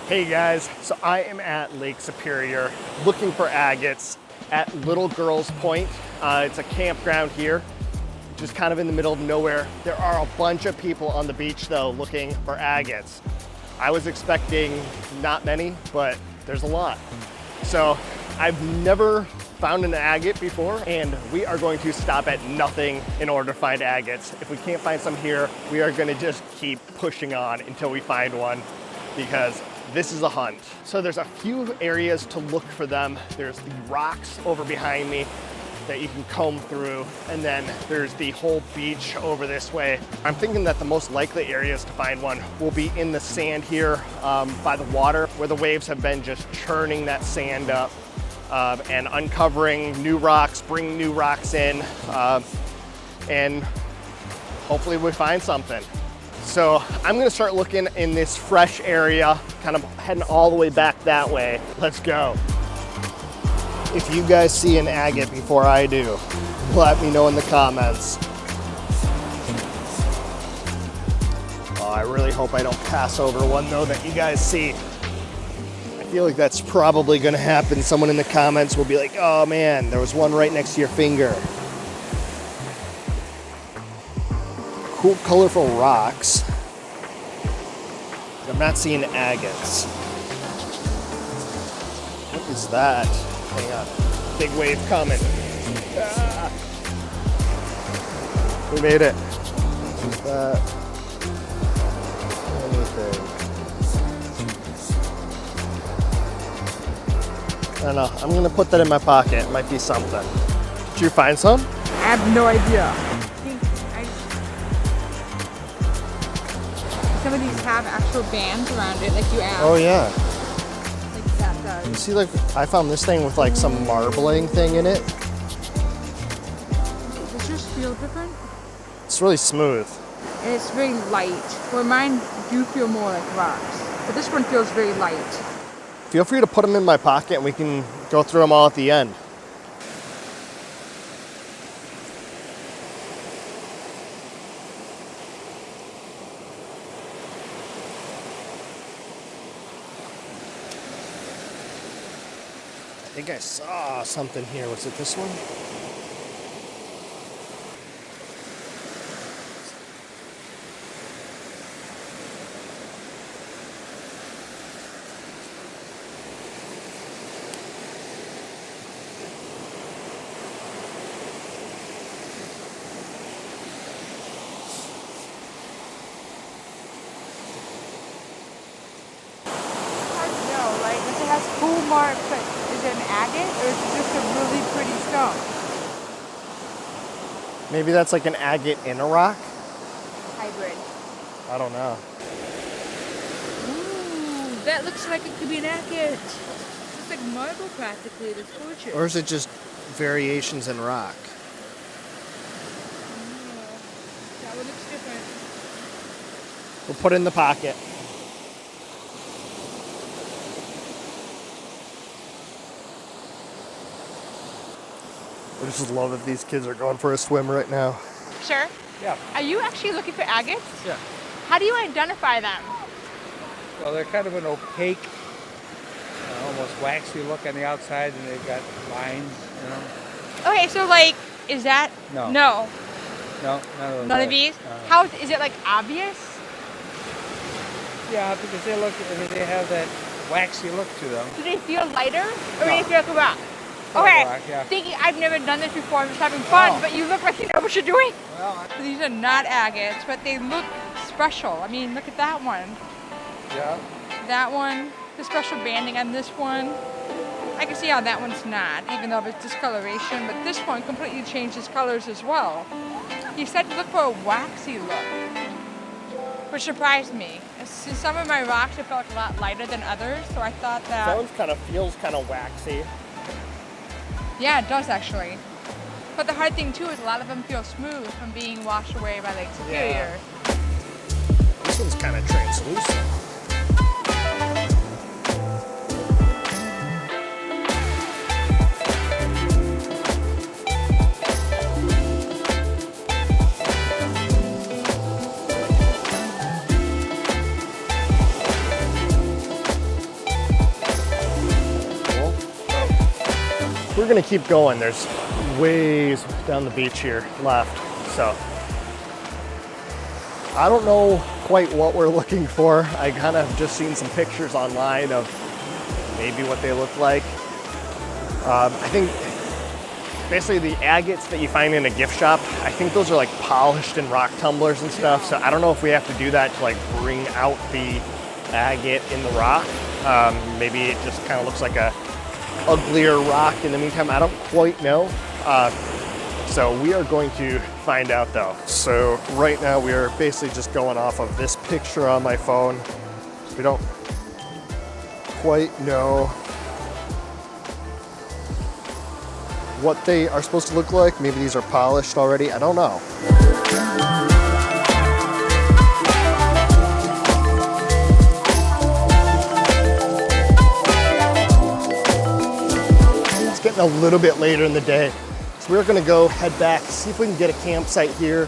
Hey guys, so I am at Lake Superior looking for agates at Little Girls Point. It's a campground here, just kind of in the middle of nowhere. There are a bunch of people on the beach though looking for agates. I was expecting not many, but there's a lot. So I've never found an agate before, and we are going to stop at nothing in order to find agates. If we can't find some here, we are gonna just keep pushing on until we find one, because this is a hunt. So there's a few areas to look for them. There's the rocks over behind me that you can comb through, and then there's the whole beach over this way. I'm thinking that the most likely areas to find one will be in the sand here by the water, where the waves have been just churning that sand up and uncovering new rocks, bringing new rocks in, and hopefully we find something. So I'm gonna start looking in this fresh area, kind of heading all the way back that way. Let's go. If you guys see an agate before I do, let me know in the comments. Oh, I really hope I don't pass over one though that you guys see. I feel like that's probably gonna happen. Someone in the comments will be like, oh man, there was one right next to your finger. Cool, colorful rocks. I'm not seeing agates. What is that? Hang on. Big wave coming. Ah. We made it. Is that anything? I don't know. I'm gonna put that in my pocket. It might be something. Did you find some? I have no idea. Some of these have actual bands around it, like you asked. Oh yeah. Like that does. You see, like I found this thing with like some marbling thing in it. Does yours feel different? It's really smooth. And it's very light. Where mine do feel more like rocks, but this one feels very light. Feel free to put them in my pocket and we can go through them all at the end. I think I saw something here. Was it this one? It has cool marks, but is it an agate or is it just a really pretty stone? Maybe that's like an agate in a rock? Hybrid. I don't know. Ooh, that looks like it could be an agate. It's like marble practically, it's gorgeous. Or is it just variations in rock? That one looks different. We'll put it in the pocket. I just love that these kids are going for a swim right now. Sure. Yeah. Are you actually looking for agates? Yeah. How do you identify them? Well, they're kind of an opaque, almost waxy look on the outside, and they've got lines, you know. Okay, so like, is that? No. No. No, none of those. None of these? How is it like obvious? Yeah, because they have that waxy look to them. Do they feel lighter, or do No. they feel like a rock? Feel like Okay, a rock, yeah. thinking I've never done this before, I'm just having fun, Oh. but you look like you know what you're doing. Well, These are not agates, but they look special. I mean, look at that one. yeah. That one, the special banding on this one. I can see how that one's not, even though it's discoloration, but this one completely changes colors as well. You said to look for a waxy look, which surprised me. Some of my rocks I felt a lot lighter than others, so I thought that... That one kind of feels kind of waxy. Yeah, it does actually. But the hard thing too is a lot of them feel smooth from being washed away by Lake Superior. Yeah. This one's kind of translucent. we're gonna keep going. There's ways down the beach here left. So I don't know quite what we're looking for. I kind of just seen some pictures online of maybe what they look like. I think basically the agates that you find in a gift shop, I think those are like polished in rock tumblers and stuff. So I don't know if we have to do that to like bring out the agate in the rock. Maybe it just kind of looks like a uglier rock in the meantime. I don't quite know. So we are going to find out though. So right now we are basically just going off of this picture on my phone. We don't quite know what they are supposed to look like. Maybe these are polished already. I don't know. It's getting a little bit later in the day. So we're gonna go head back, see if we can get a campsite here,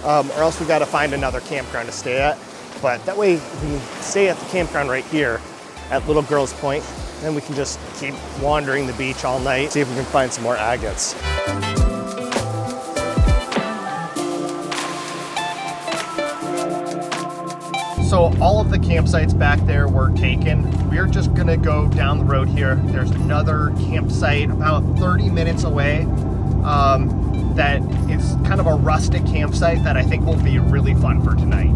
or else we gotta find another campground to stay at. But that way we can stay at the campground right here at Little Girls Point. Then we can just keep wandering the beach all night, see if we can find some more agates. So all of the campsites back there were taken. We're just gonna go down the road here. There's another campsite about 30 minutes away that is kind of a rustic campsite that I think will be really fun for tonight.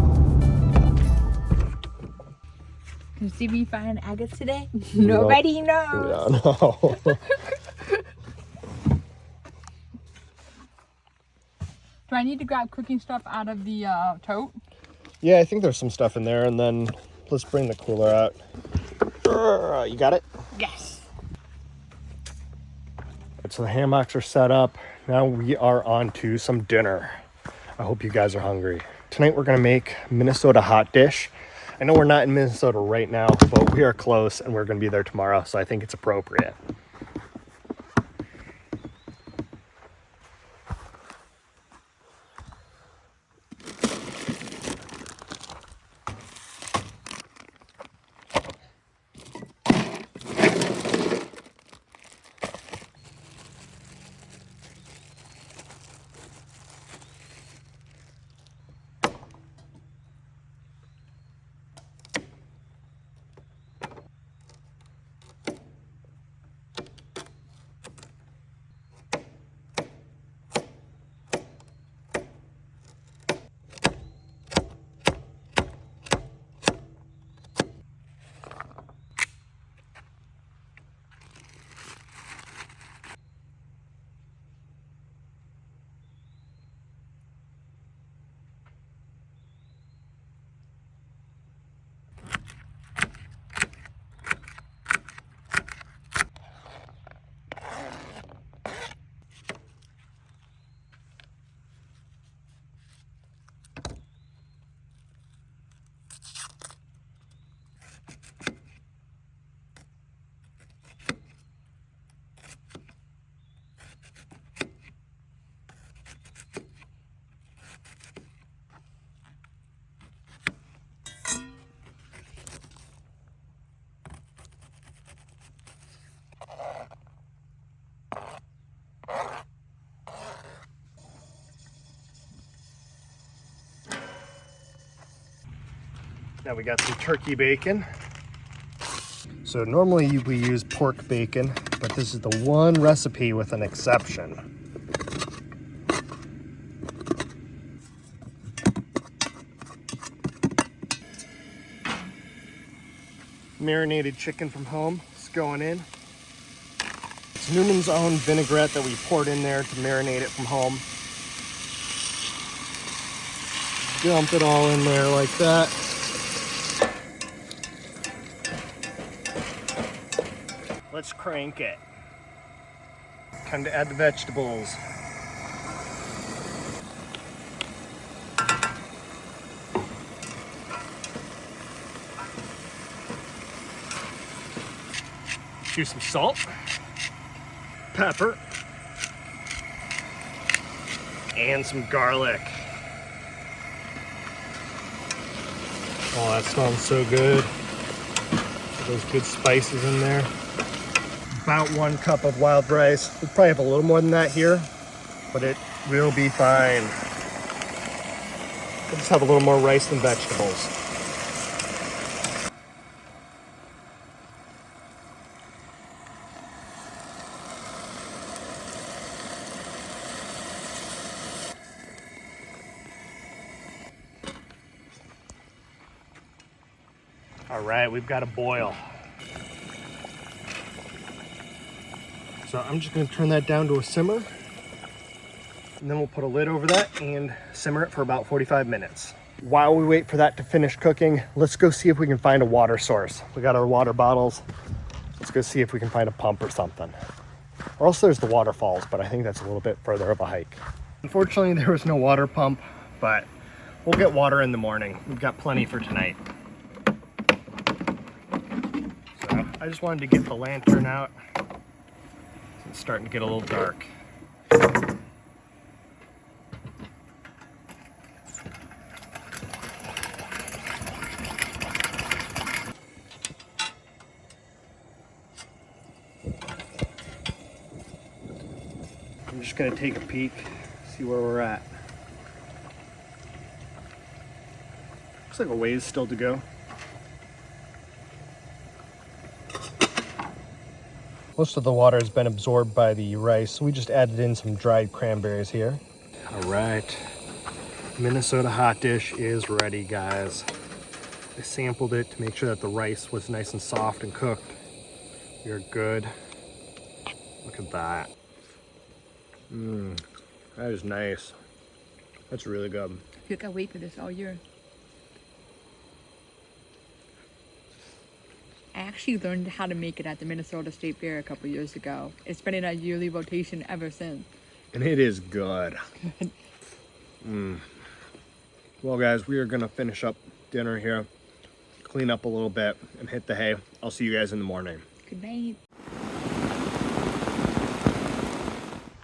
Did we find agates today? Nobody knows. Yeah, no. Do I need to grab cooking stuff out of the tote? Yeah, I think there's some stuff in there, and then let's bring the cooler out. You got it? Yes. So the hammocks are set up. Now we are on to some dinner. I hope you guys are hungry. Tonight we're gonna make Minnesota hot dish. I know we're not in Minnesota right now, but we are close and we're gonna be there tomorrow, so I think it's appropriate. Now we got some turkey bacon. So normally we use pork bacon, but this is the one recipe with an exception. Marinated chicken from home is going in. It's Noonan's own vinaigrette that we poured in there to marinate it from home. Dump it all in there like that. Let's crank it. Time to add the vegetables. Do some salt, pepper, and some garlic. Oh, that smells so good. Those good spices in there. about 1 cup of wild rice. We probably have a little more than that here, but it will be fine. We'll just have a little more rice than vegetables. All right, we've got a boil. So I'm just gonna turn that down to a simmer, and then we'll put a lid over that and simmer it for about 45 minutes. While we wait for that to finish cooking, let's go see if we can find a water source. We got our water bottles. Let's go see if we can find a pump or something. Or else there's the waterfalls, but I think that's a little bit further of a hike. Unfortunately, there was no water pump, but we'll get water in the morning. We've got plenty for tonight. So I just wanted to get the lantern out. It's starting to get a little dark. I'm just gonna take a peek, see where we're at. Looks like a ways still to go. Most of the water has been absorbed by the rice, so we just added in some dried cranberries here. All right, Minnesota hot dish is ready, guys. I sampled it to make sure that the rice was nice and soft and cooked. We are good. Look at that. That is nice. That's really good. I feel like I wait for this all year. I actually learned how to make it at the Minnesota State Fair a couple years ago. It's been in a yearly rotation ever since. And it is good. Well, guys, we are gonna finish up dinner here, clean up a little bit, and hit the hay. I'll see you guys in the morning. Good night.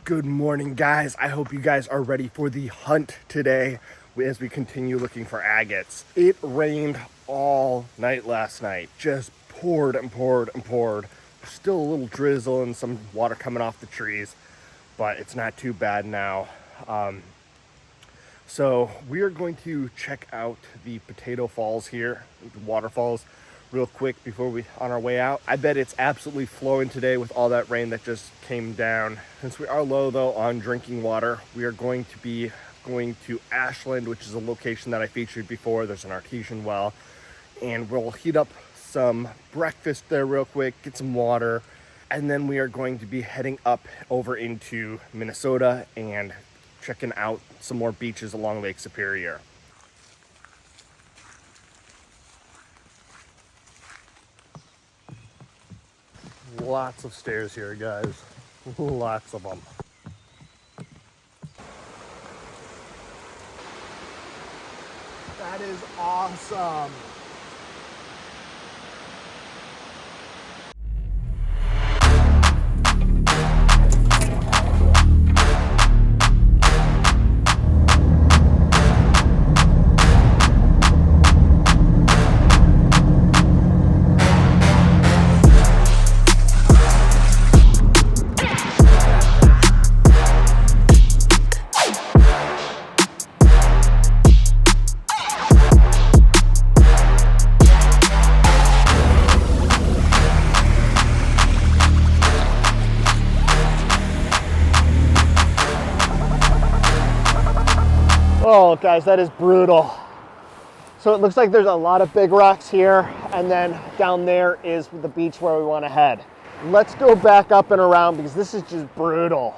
Good morning, guys. I hope you guys are ready for the hunt today as we continue looking for agates. It rained all night last night. Just poured and poured and poured. Still a little drizzle and some water coming off the trees, but it's not too bad now. So we are going to check out the Potato Falls here, the waterfalls, real quick before we on our way out. I bet it's absolutely flowing today with all that rain that just came down. Since we are low though on drinking water, we are going to be going to Ashland, which is a location that I featured before. There's an artesian well, and we'll heat up some breakfast there real quick, get some water, and then we are going to be heading up over into Minnesota and checking out some more beaches along Lake Superior. Lots of stairs here, guys. Lots of them. That is awesome. Oh, guys, that is brutal. So it looks like there's a lot of big rocks here, and then down there is the beach where we want to head. Let's go back up and around because this is just brutal.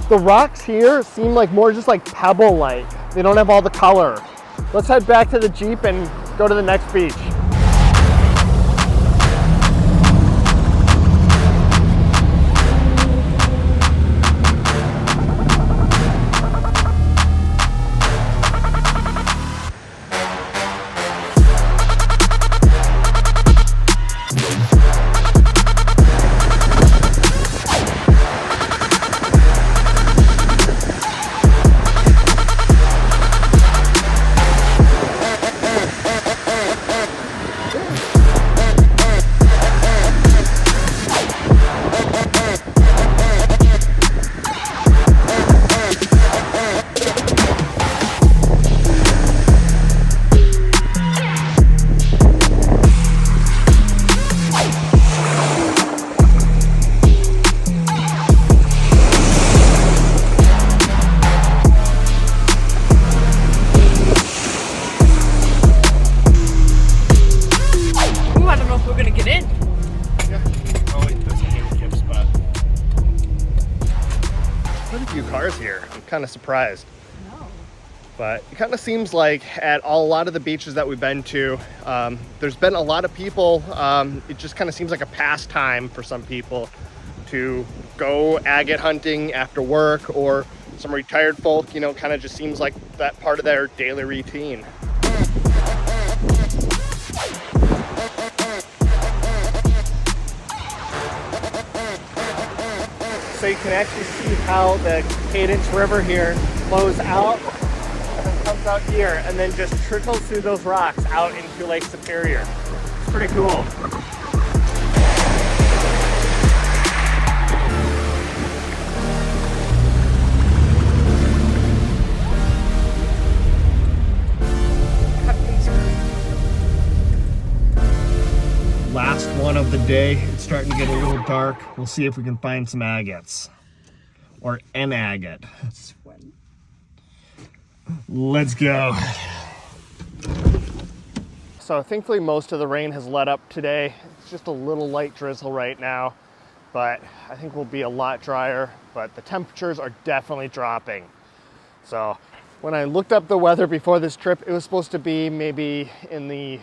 The rocks here seem like more just like pebble-like. They don't have all the color. Let's head back to the Jeep and go to the next beach. kind of surprised. No. But it kind of seems like at a lot of the beaches that we've been to, there's been a lot of people. It just kind of seems like a pastime for some people to go agate hunting after work, or some retired folk, you know, kind of just seems like that part of their daily routine. So you can actually see how the Kadunce River here flows out and then comes out here and then just trickles through those rocks out into Lake Superior. It's pretty cool. Last one of the day. It's starting to get a little dark. We'll see if we can find some agates. Or an agate. Let's go. So thankfully most of the rain has let up today. It's just a little light drizzle right now, but I think we'll be a lot drier, but the temperatures are definitely dropping. So when I looked up the weather before this trip, it was supposed to be maybe in the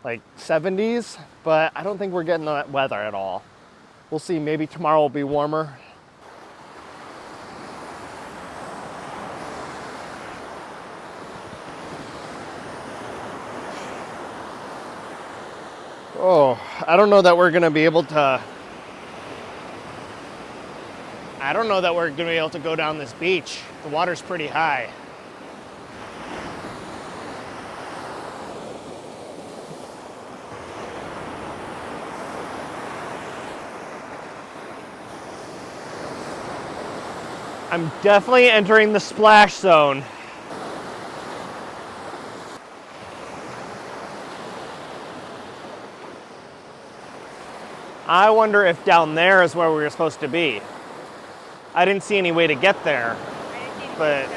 like 70s, but I don't think we're getting that weather at all. We'll see, maybe tomorrow will be warmer. Oh, I don't know that we're gonna be able to go down this beach. The water's pretty high. I'm definitely entering the splash zone. I wonder if down there is where we were supposed to be. I didn't see any way to get there, but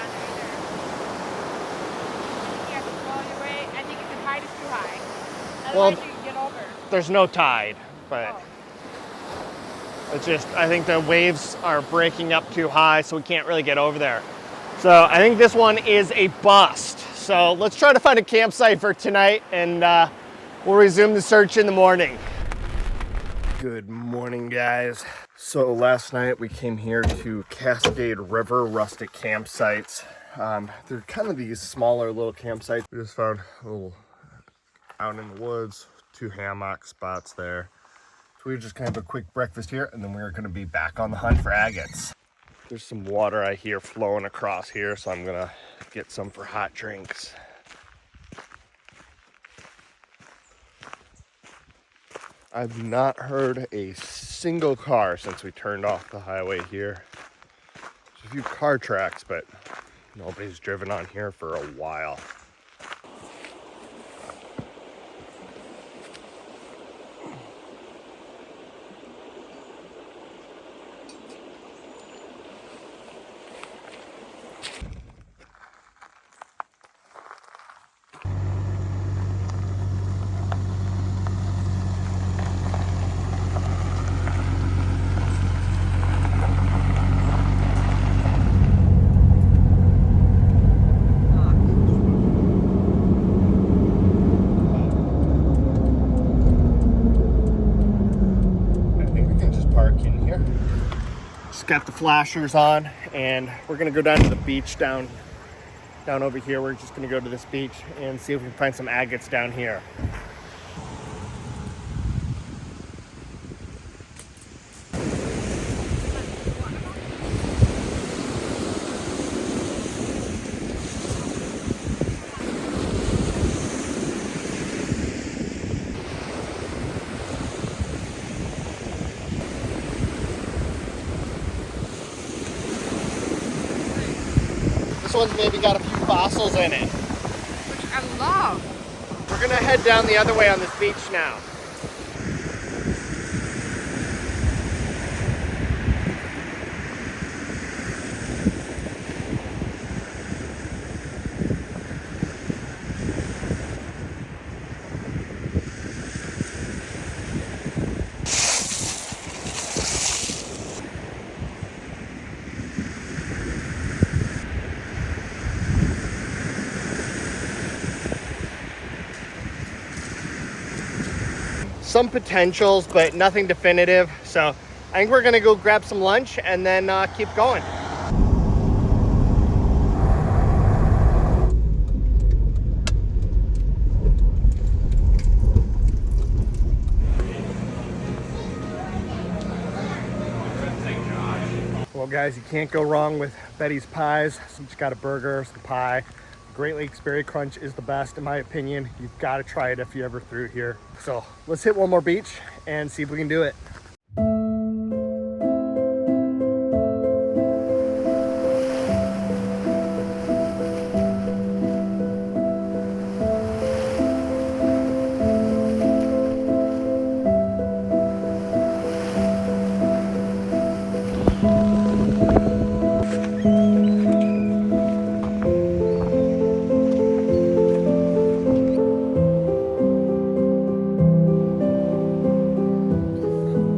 well, there's no tide, but it's just, I think the waves are breaking up too high, so we can't really get over there. So I think this one is a bust. So let's try to find a campsite for tonight, and we'll resume the search in the morning. Good morning, guys. So last night we came here to Cascade River Rustic campsites. They're kind of these smaller little campsites. We just found a little out in the woods, 2 hammock spots there. So we were just gonna have a quick breakfast here, and then we're gonna be back on the hunt for agates. There's some water I hear flowing across here, so I'm gonna get some for hot drinks. I've not heard a single car since we turned off the highway here. There's a few car tracks, but nobody's driven on here for a while. Got the flashers on, and we're gonna go down to the beach down over here. We're just gonna go to this beach and see if we can find some agates down here. This one's maybe got a few fossils in it. Which I love. We're gonna head down the other way on this beach now. some potentials, but nothing definitive. So I think we're gonna go grab some lunch and then keep going. Well guys, you can't go wrong with Betty's Pies. So just got a burger, some pie. Great Lakes Berry Crunch is the best in my opinion. You've got to try it if you're ever through here. So let's hit one more beach and see if we can do it.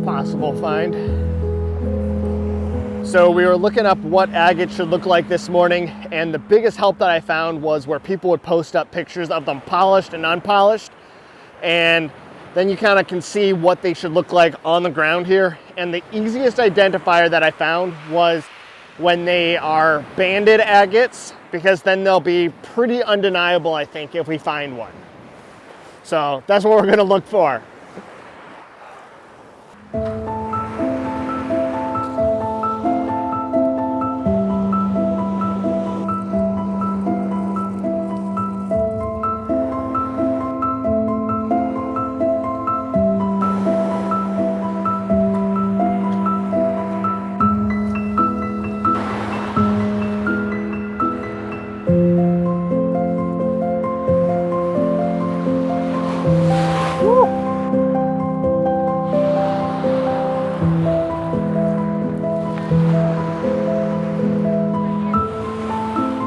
Possible find. So we were looking up what agate should look like this morning, and the biggest help that I found was where people would post up pictures of them polished and unpolished, and then you kind of can see what they should look like on the ground here. And the easiest identifier that I found was when they are banded agates, because then they'll be pretty undeniable, I think, if we find one. So that's what we're going to look for.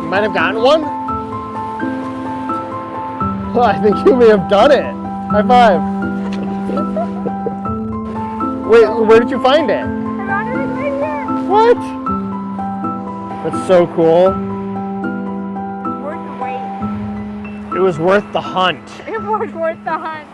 Might have gotten one? Well, I think you may have done it. High five. Wait, where did you find it? I found it right here. What? That's so cool. Worth the wait. It was worth the hunt. It was worth the hunt.